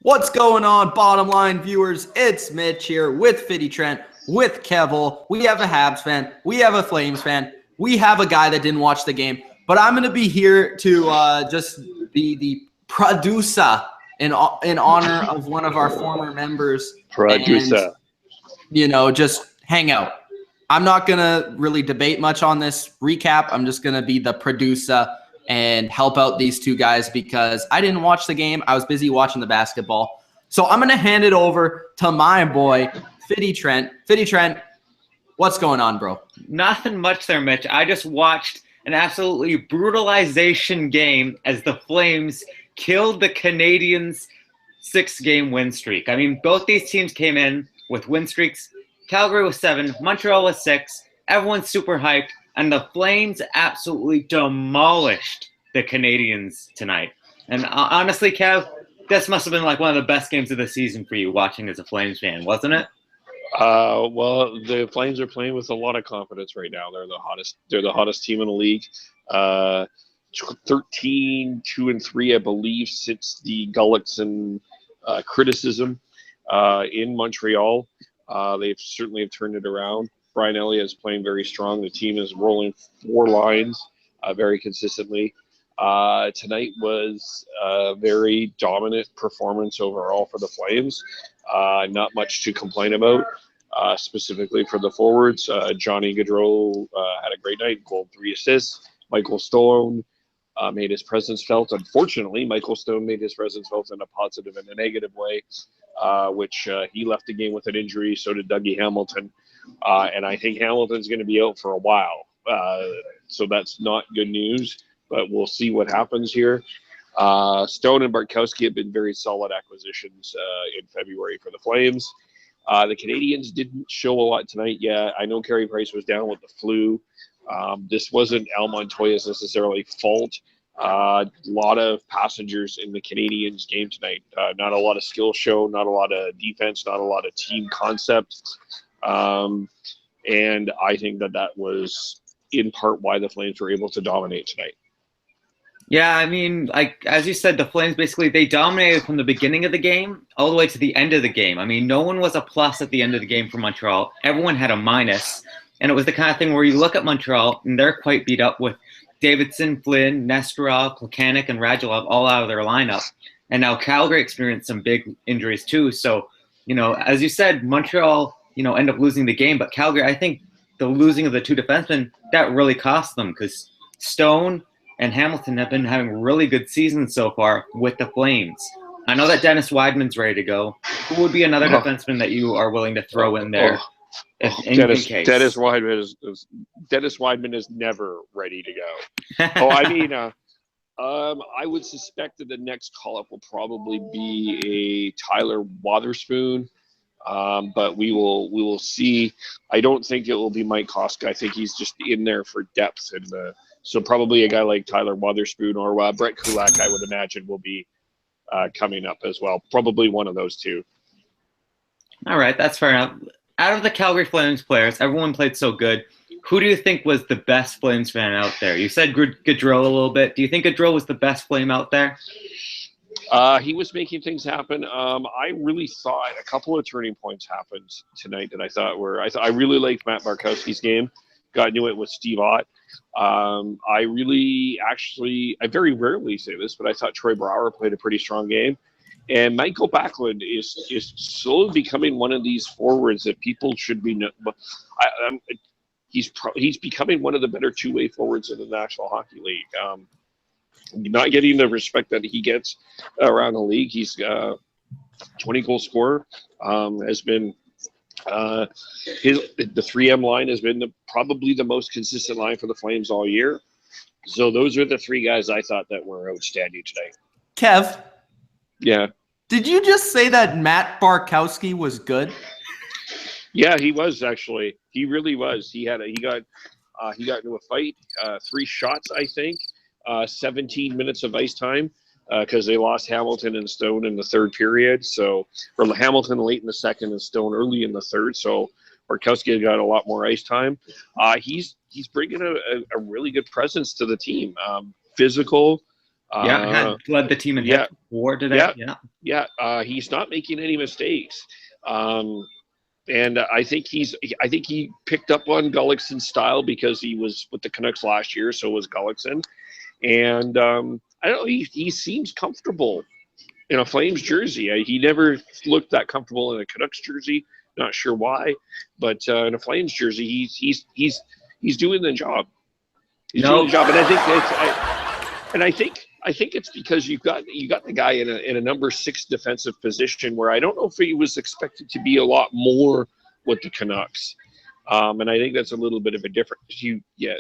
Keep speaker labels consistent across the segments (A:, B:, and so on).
A: What's going on, bottom line viewers? It's Mitch here with Fitty Trent, with Kevole. We have a Habs fan. We have a Flames fan. We have a guy that didn't watch the game. But I'm going to be here to just be the producer in honor of one of our former members.
B: Producer.
A: And, just hang out. I'm not going to really debate much on this recap. I'm just going to be the producer and help out these two guys because I didn't watch the game. I was busy watching the basketball. So I'm going to hand it over to my boy, Fitty Trent. Fitty Trent, what's going on, bro?
C: Nothing much there, Mitch. I just watched an absolutely brutalization game as the Flames killed the Canadiens' 6-game win streak. I mean, both these teams came in with win streaks. Calgary was 7, Montreal was 6. Everyone's super hyped. And the Flames absolutely demolished the Canadiens tonight. And honestly, Kev, this must have been like one of the best games of the season for you watching as a Flames fan, wasn't it?
B: Well, the Flames are playing with a lot of confidence right now. They're the hottest team in the league. 13, 2-3, I believe, since the Gullickson criticism in Montreal. They've certainly turned it around. Brian Elliott is playing very strong. The team is rolling 4 lines very consistently. Tonight was a very dominant performance overall for the Flames. Not much to complain about, specifically for the forwards. Johnny Gaudreau had a great night, goal, 3 assists. Michael Stone made his presence felt. Unfortunately, Michael Stone made his presence felt in a positive and a negative way, which he left the game with an injury. So did Dougie Hamilton. And I think Hamilton's going to be out for a while. So that's not good news, but we'll see what happens here. Stone and Bartkowski have been very solid acquisitions in February for the Flames. The Canadiens didn't show a lot tonight yet. I know Carey Price was down with the flu. This wasn't Al Montoya's necessarily fault. A lot of passengers in the Canadiens game tonight. Not a lot of skill show, not a lot of defense, not a lot of team concept. And I think that was in part why the Flames were able to dominate tonight.
C: Yeah, I mean, like as you said, the Flames basically they dominated from the beginning of the game all the way to the end of the game. I mean, no one was a plus at the end of the game for Montreal. Everyone had a minus. And it was the kind of thing where you look at Montreal and they're quite beat up with Davidson, Flynn, Nesterov, Plekanec, and Radulov all out of their lineup. And now Calgary experienced some big injuries too. So, as you said, Montreal end up losing the game. But Calgary, I think the losing of the 2 defensemen, that really cost them because Stone and Hamilton have been having really good seasons so far with the Flames. I know that Dennis Wideman's ready to go. Who would be another defenseman that you are willing to throw in there?
B: Dennis Wideman is never ready to go. I would suspect that the next call-up will probably be a Tyler Wotherspoon. But we will see. I don't think it will be Mike Koska. I think he's just in there for depth, so probably a guy like Tyler Wotherspoon or Brett Kulak, I would imagine, will be coming up as well. Probably one of those two.
C: All right, that's fair enough. Out of the Calgary Flames players, everyone played so good. Who do you think was the best Flames fan out there? You said Gaudreau a little bit. Do you think Gaudreau was the best Flame out there?
B: He was making things happen. I really thought a couple of turning points happened tonight that I thought were. I really liked Matt Bartkowski's game. Got into it with Steve Ott. I very rarely say this, but I thought Troy Brouwer played a pretty strong game. And Michael Backlund is slowly becoming one of these forwards that people should be. He's becoming one of the better two-way forwards in the National Hockey League. Not getting the respect that he gets around the league. He's 20-goal scorer. Has been the 3M line has been probably the most consistent line for the Flames all year. So those are the 3 guys I thought that were outstanding tonight.
A: Kev.
B: Yeah.
A: Did you just say that Matt Bartkowski was good?
B: Yeah, he was actually. He really was. He got into a fight. 3 shots, I think. 17 minutes of ice time because they lost Hamilton and Stone in the third period. So, for Hamilton late in the second and Stone early in the third. So, Bartkowski got a lot more ice time. He's bringing a really good presence to the team. Physical,
C: Had led the team in hit before today.
B: He's not making any mistakes. And I think he picked up on Gullickson's style because he was with the Canucks last year. So was Gullickson. And I don't know, he seems comfortable in a Flames jersey. He never looked that comfortable in a Canucks jersey. Not sure why, but in a Flames jersey, he's doing the job. He's doing the job, and I think it's because you got the guy in a number 6 defensive position where I don't know if he was expected to be a lot more with the Canucks, and I think that's a little bit of a difference.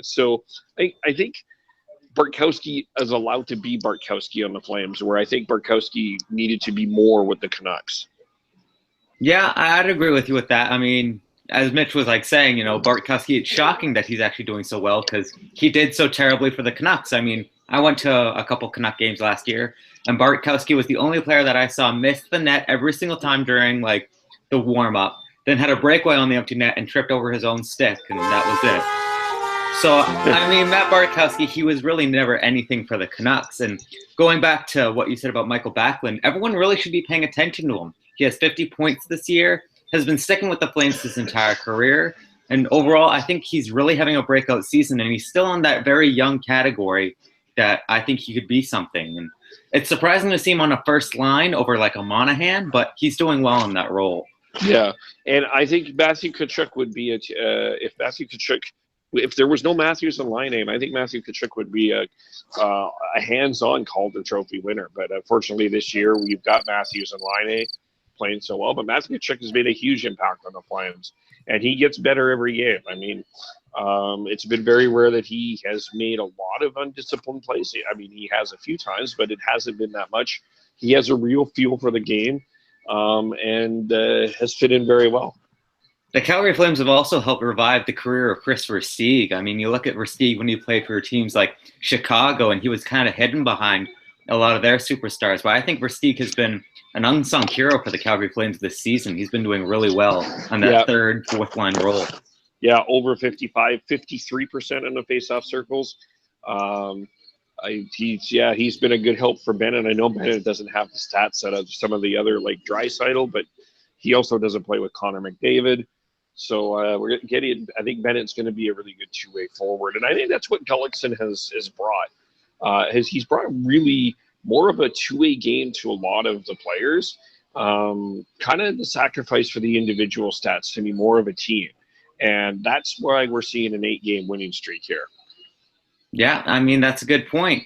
B: So I think Bartkowski is allowed to be Bartkowski on the Flames, where I think Bartkowski needed to be more with the Canucks.
C: Yeah, I'd agree with you with that. I mean, as Mitch was saying, Bartkowski, it's shocking that he's actually doing so well because he did so terribly for the Canucks. I mean, I went to a couple Canuck games last year, and Bartkowski was the only player that I saw miss the net every single time during the warm-up, then had a breakaway on the empty net and tripped over his own stick, and that was it. So, I mean, Matt Bartkowski, he was really never anything for the Canucks. And going back to what you said about Michael Backlund, everyone really should be paying attention to him. He has 50 points this year, has been sticking with the Flames his entire career. And overall, I think he's really having a breakout season, and he's still in that very young category that I think he could be something. And it's surprising to see him on a first line over a Monahan, but he's doing well in that role.
B: Yeah, and I think Matthew Tkachuk would be if there was no Matthews in line name, I think Matthew Tkachuk would be a hands-on Calder Trophy winner. But unfortunately, this year we've got Matthews and Line playing so well. But Matthew Tkachuk has made a huge impact on the Flames, and he gets better every game. I mean, it's been very rare that he has made a lot of undisciplined plays. I mean, he has a few times, but it hasn't been that much. He has a real feel for the game, and has fit in very well.
C: The Calgary Flames have also helped revive the career of Chris Versteeg. I mean, you look at Versteeg when he played for teams like Chicago, and he was kind of hidden behind a lot of their superstars. But I think Versteeg has been an unsung hero for the Calgary Flames this season. He's been doing really well on that third, fourth line role.
B: Yeah, over 53% in the faceoff circles. He's been a good help for Bennett. I know Bennett doesn't have the stats of some of the other Draisaitl, but he also doesn't play with Connor McDavid. So we're getting. I think Bennett's going to be a really good two-way forward, and I think that's what Gullickson has brought. He's brought really more of a two-way game to a lot of the players. Kind of the sacrifice for the individual stats to be more of a team, and that's why we're seeing an 8-game winning streak here.
C: Yeah, I mean that's a good point.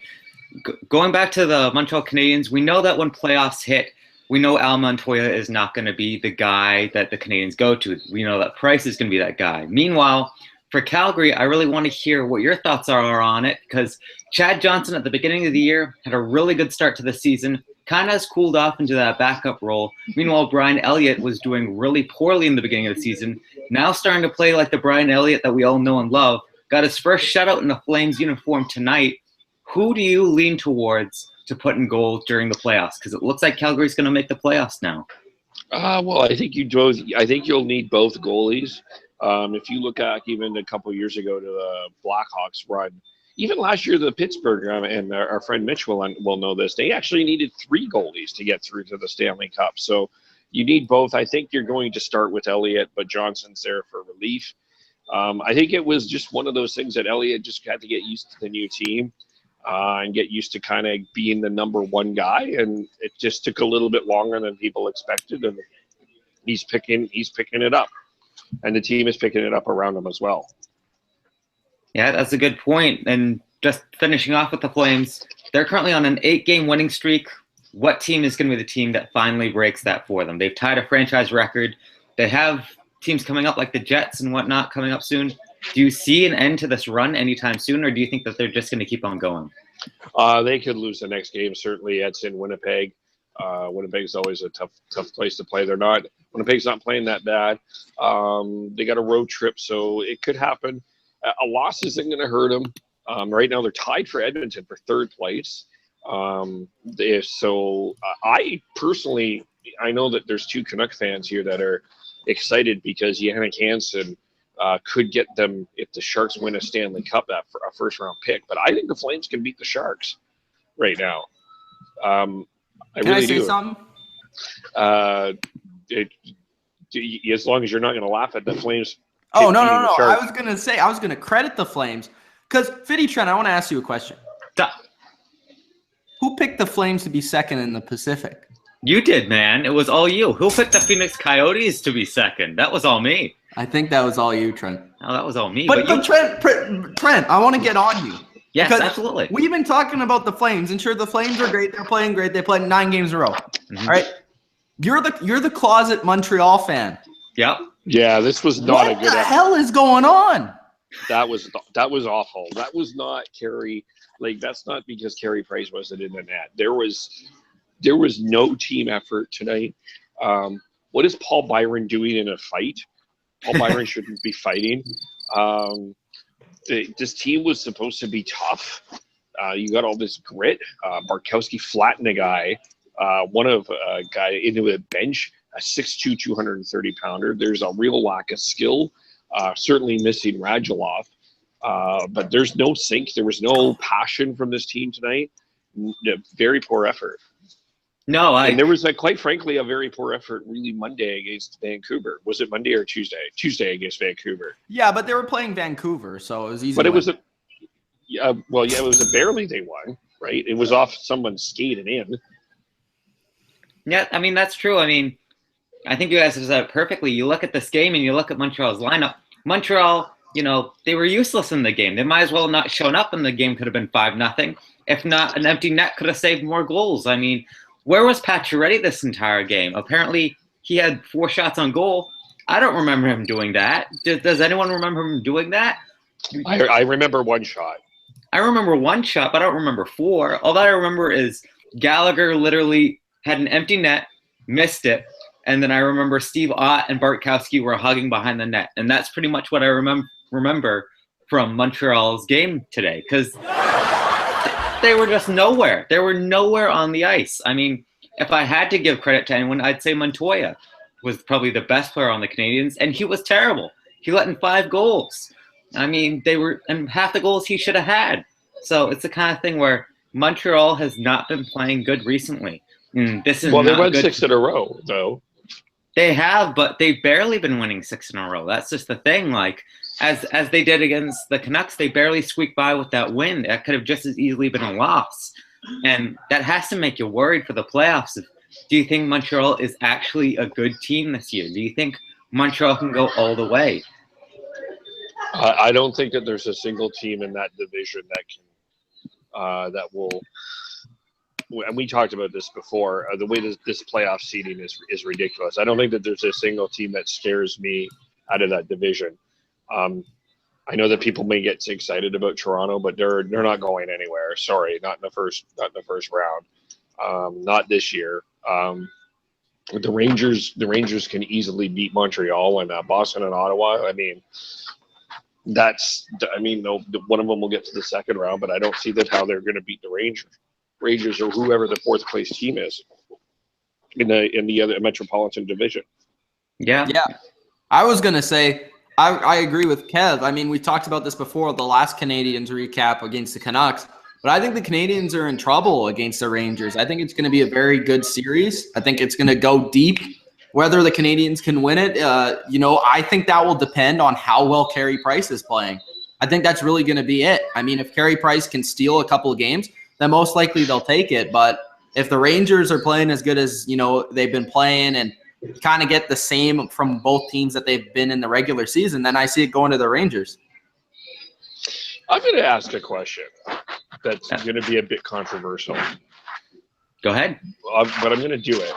C: Going back to the Montreal Canadiens, we know that when playoffs hit, we know Al Montoya is not going to be the guy that the Canadiens go to. We know that Price is going to be that guy. Meanwhile, for Calgary, I really want to hear what your thoughts are on it, because Chad Johnson at the beginning of the year had a really good start to the season, kind of has cooled off into that backup role. Meanwhile, Brian Elliott was doing really poorly in the beginning of the season, now starting to play like the Brian Elliott that we all know and love. Got his first shutout in the Flames uniform tonight. Who do you lean towards to put in goal during the playoffs? Because it looks like Calgary's going to make the playoffs now.
B: Well, I think you'll need both goalies. If you look back even a couple of years ago to the Blackhawks run, even last year the Pittsburgh, and our friend Mitch will know this, they actually needed 3 goalies to get through to the Stanley Cup. So you need both. I think you're going to start with Elliott, but Johnson's there for relief. I think it was just one of those things that Elliott just had to get used to the new team. And get used to kind of being the number one guy, and it just took a little bit longer than people expected, and he's picking it up, and the team is picking it up around him as well.
C: Yeah, that's a good point. And just finishing off with the Flames, they're currently on an 8-game winning streak. What team is going to be the team that finally breaks that for them? They've tied a franchise record. They have teams coming up like the Jets and whatnot coming up soon. Do you see an end to this run anytime soon, or do you think that they're just going to keep on going?
B: They could lose the next game. Certainly, it's in Winnipeg. Winnipeg's always a tough place to play. Winnipeg's not playing that bad. They got a road trip, so it could happen. A loss isn't going to hurt them. Right now, they're tied for Edmonton for 3rd place. I personally, I know that there's 2 Canuck fans here that are excited because Jannik Hansen could get them, if the Sharks win a Stanley Cup, a first-round pick. But I think the Flames can beat the Sharks. right now. I
A: Can I
B: really
A: say
B: do.
A: something?
B: As long as you're not going to laugh at the Flames.
A: Oh, no. I was going to credit the Flames because, Fitty Trent, I want to ask you a question.
C: Duh.
A: Who picked the Flames to be second in the Pacific?
C: You did, man. It was all you. Who picked the Phoenix Coyotes to be second? That was all me.
A: I think that was all you, Trent.
C: Oh, that was all me.
A: But Trent, I want to get on you.
C: Yes,
A: because
C: absolutely.
A: We've been talking about the Flames, and sure, the Flames are great. They're playing great. They played 9 games in a row.
C: Mm-hmm.
A: All right, you're the closet Montreal fan.
C: Yep.
B: Yeah, this was not a good.
A: What the hell is going on?
B: That was awful. That was not Carey. Like, that's not because Carey Price wasn't in the net. There was no team effort tonight. What is Paul Byron doing in a fight? Paul Byron shouldn't be fighting. This team was supposed to be tough. You got all this grit. Bartkowski flattened a guy. One of a guy into a bench, a 6'2", 230-pounder. There's a real lack of skill. Certainly missing Radulov. But there's no sink. There was no passion from this team tonight. Very poor effort.
C: No,
B: and there was, quite frankly, a very poor effort really Monday against Vancouver. Was it Monday or Tuesday? Tuesday against Vancouver.
A: Yeah, but they were playing Vancouver, so it was easy.
B: But it was it was a barely they won, right? It was off someone skating in.
C: Yeah, I mean, that's true. I mean, I think you guys have said it perfectly. You look at this game and you look at Montreal's lineup. Montreal, they were useless in the game. They might as well not shown up, and the game could have been 5-0. If not, an empty net could have saved more goals. I mean, where was Pacioretty this entire game? Apparently, he had 4 shots on goal. I don't remember him doing that. Does anyone remember him doing that?
B: I remember 1 shot.
C: I remember 1 shot, but I don't remember 4. All that I remember is Gallagher literally had an empty net, missed it, and then I remember Steve Ott and Bartkowski were hugging behind the net. And that's pretty much what I remember from Montreal's game today, because they were just nowhere. They were nowhere on the ice. I mean, if I had to give credit to anyone, I'd say Montoya was probably the best player on the Canadiens, and he was terrible. He let in 5 goals. I mean, and half the goals he should have had. So it's the kind of thing where Montreal has not been playing good recently. This is
B: they won 6 in a row, though.
C: They have, but they've barely been winning 6 in a row. That's just the thing. Like, as they did against the Canucks, they barely squeaked by with that win. That could have just as easily been a loss. And that has to make you worried for the playoffs. Do you think Montreal is actually a good team this year? Do you think Montreal can go all the way?
B: I don't think that there's a single team in that division that will. And we talked about this before. The way this playoff seeding is ridiculous. I don't think that there's a single team that scares me out of that division. I know that people may get excited about Toronto, but they're not going anywhere. Sorry, not in the first round. Not this year. The Rangers can easily beat Montreal and Boston and Ottawa. I mean, one of them will get to the second round, but I don't see how they're going to beat the Rangers or whoever the 4th place team is in the other Metropolitan Division.
C: Yeah.
A: I was gonna say I agree with Kev. I mean, we talked about this before the last Canadiens recap against the Canucks, but I think the Canadiens are in trouble against the Rangers. I think it's going to be a very good series. I think it's going to go deep. Whether the Canadiens can win it, I think that will depend on how well Carey Price is playing. I think that's really going to be it. I mean, if Carey Price can steal a couple of games, then most likely they'll take it. But if the Rangers are playing as good as, they've been playing and kind of get the same from both teams that they've been in the regular season, then I see it going to the Rangers.
B: I'm going to ask a question that's going to be a bit controversial.
C: Go ahead.
B: But I'm going to do it.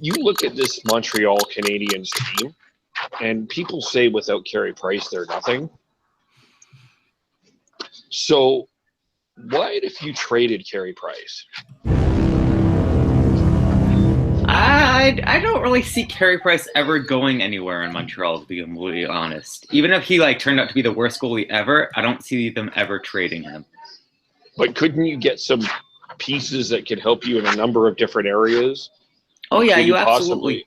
B: You look at this Montreal Canadiens team, and people say without Carey Price, they're nothing. So what if you traded Carey Price?
C: I don't really see Carey Price ever going anywhere in Montreal, to be completely honest. Even if he turned out to be the worst goalie ever, I don't see them ever trading him.
B: But couldn't you get some pieces that could help you in a number of different areas?
C: Oh yeah, you absolutely.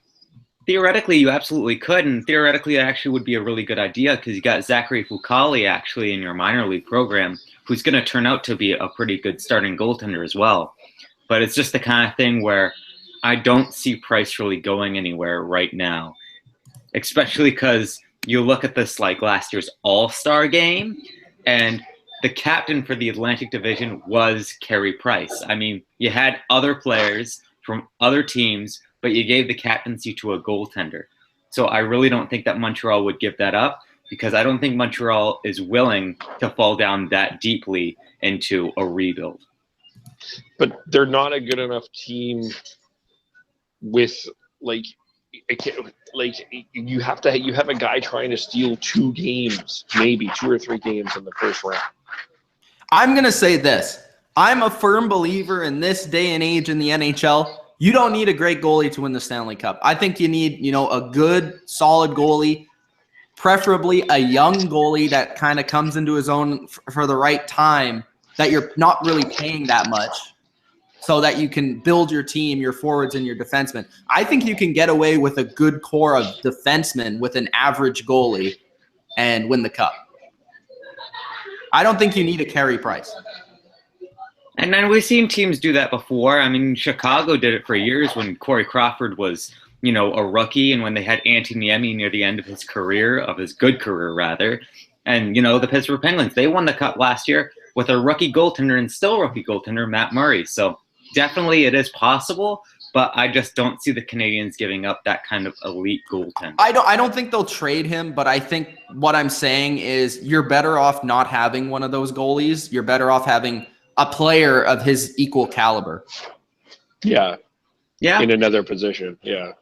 C: Theoretically, you absolutely could, and theoretically, it actually would be a really good idea because you got Zachary Fucale actually in your minor league program, who's going to turn out to be a pretty good starting goaltender as well. But it's just the kind of thing where I don't see Price really going anywhere right now, especially because you look at this like last year's All-Star game, and the captain for the Atlantic Division was Carey Price. I mean, you had other players from other teams, but you gave the captaincy to a goaltender. So I really don't think that Montreal would give that up, because I don't think Montreal is willing to fall down that deeply into a rebuild.
B: But they're not a good enough team with you have a guy trying to steal 2 games, maybe 2 or 3 games in the first round.
A: I'm going to say this. I'm a firm believer in this day and age in the NHL. You don't need a great goalie to win the Stanley Cup. I think you need, a good, solid goalie, preferably a young goalie that kind of comes into his own for the right time, that you're not really paying that much, so that you can build your team, your forwards, and your defensemen. I think you can get away with a good core of defensemen with an average goalie and win the cup. I don't think you need a Carey Price.
C: And then we've seen teams do that before. I mean, Chicago did it for years when Corey Crawford was, a rookie, and when they had Antti Niemi near the end of his career, of his good career rather. And, the Pittsburgh Penguins, they won the cup last year with a rookie goaltender and still rookie goaltender, Matt Murray. So definitely it is possible, but I just don't see the Canadiens giving up that kind of elite goaltender.
A: I don't think they'll trade him, but I think what I'm saying is you're better off not having one of those goalies. You're better off having a player of his equal caliber.
B: Yeah.
C: Yeah.
B: In another position. Yeah.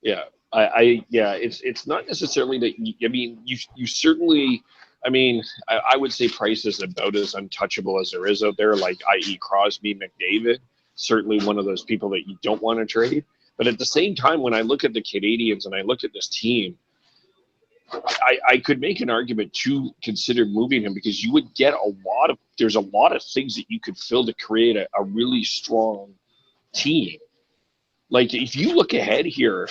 B: Yeah. It's not necessarily that you certainly, I would say Price is about as untouchable as there is out there, like i.e. Crosby, McDavid, certainly one of those people that you don't want to trade. But at the same time, when I look at the Canadiens and I look at this team, I could make an argument to consider moving him, because you would get there's a lot of things that you could fill to create a really strong team. Like, if you look ahead here,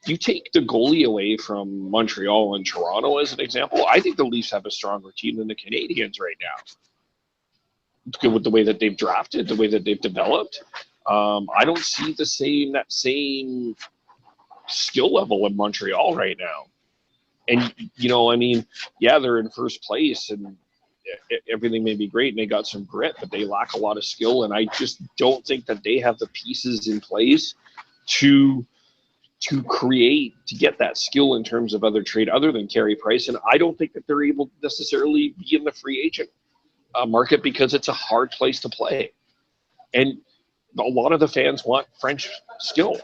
B: you take the goalie away from Montreal and Toronto as an example, I think the Leafs have a stronger team than the Canadiens right now. With the way that they've drafted, the way that they've developed, I don't see that same skill level in Montreal right now. And, they're in first place and everything may be great and they got some grit, but they lack a lot of skill. And I just don't think that they have the pieces in place to get that skill in terms of other trade other than Carey Price. And I don't think that they're able to necessarily be in the free agent market, because it's a hard place to play. And a lot of the fans want French skill,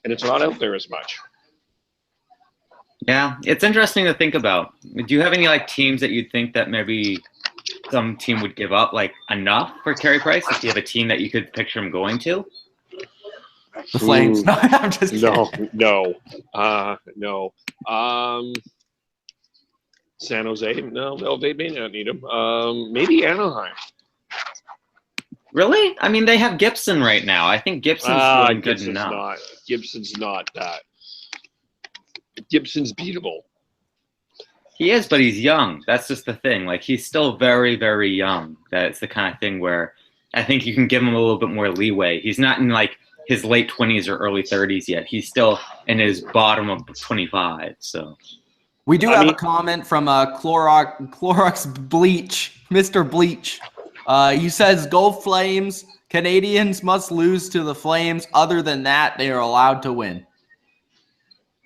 B: and it's not out there as much.
C: Yeah, it's interesting to think about. Do you have any teams that you'd think that maybe some team would give up enough for Carey Price? Do you have a team that you could picture him going to?
A: The Flames. No, I'm just kidding.
B: No. San Jose. No, they may not need him. Maybe Anaheim.
C: Really? I mean, they have Gibson right now. I think Gibson's doing good enough.
B: Gibson's not that. Gibson's beatable.
C: He is, but he's young. That's just the thing. He's still very, very young. That's the kind of thing where I think you can give him a little bit more leeway. He's not in his late 20s or early 30s yet. He's still in his bottom of 25. So
A: we do have a comment from Clorox Bleach, Mr. Bleach. He says, "Go Flames! Canadiens must lose to the Flames. Other than that, they are allowed to win."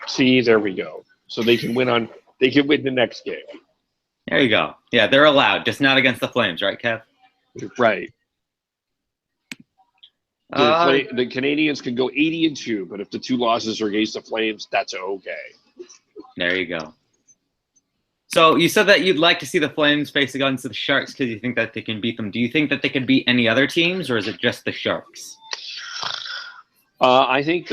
B: See, there we go. So they can win the next game.
C: There you go. Yeah, they're allowed, just not against the Flames, right, Kev?
B: Right. The Canadiens can go 80-2, but if the 2 losses are against the Flames, that's okay.
C: There you go. So you said that you'd like to see the Flames face against the Sharks because you think that they can beat them. Do you think that they can beat any other teams, or is it just the Sharks?
B: I think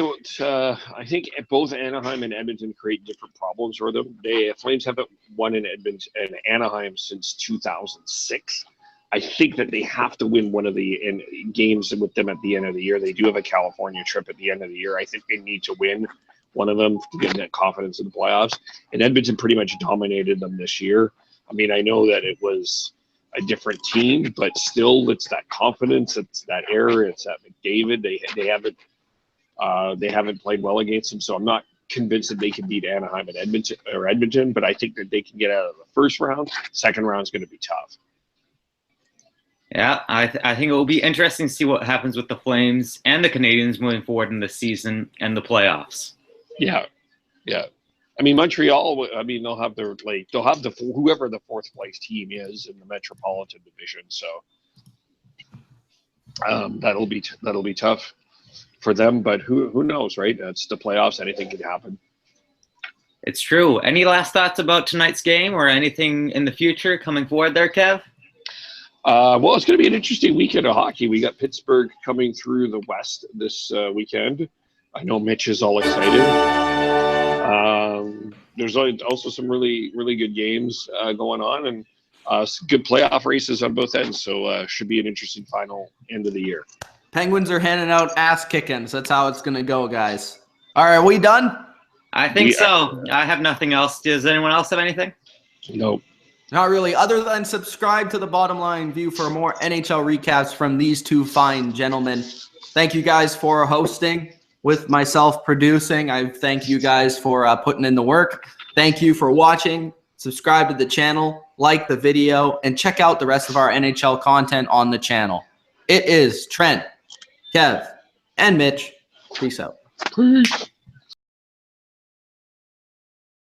B: both Anaheim and Edmonton create different problems for them. The Flames haven't won in Edmonton and Anaheim since 2006. I think that they have to win one of the games with them at the end of the year. They do have a California trip at the end of the year. I think they need to win one of them to get that confidence in the playoffs. And Edmonton pretty much dominated them this year. I mean, I know that it was a different team, but still, it's that confidence, it's that air, it's that McDavid. They haven't played well against them, so I'm not convinced that they can beat Anaheim and Edmonton, but I think that they can get out of the first round. Second round is going to be tough.
C: Yeah, I think it will be interesting to see what happens with the Flames and the Canadiens moving forward in the season and the playoffs.
B: Yeah. I mean, Montreal. I mean, they'll have whoever the fourth place team is in the Metropolitan Division. So that'll be tough for them. But who knows, right? It's the playoffs. Anything can happen.
C: It's true. Any last thoughts about tonight's game or anything in the future coming forward there, Kev?
B: Well, it's going to be an interesting weekend of hockey. We got Pittsburgh coming through the West this weekend. I know Mitch is all excited. There's also some really, really good games going on, and some good playoff races on both ends. So should be an interesting final end of the year.
A: Penguins are handing out ass kickings. That's how it's going to go, guys. All right, are we done?
C: I think so. I have nothing else. Does anyone else have anything?
B: Nope.
A: Not really, other than subscribe to the Bottom Line View for more NHL recaps from these two fine gentlemen. Thank you guys for hosting with myself producing. I thank you guys for putting in the work. Thank you for watching. Subscribe to the channel, like the video, and check out the rest of our NHL content on the channel. It is Trent, Kev, and Mitch. Peace out.
B: Peace.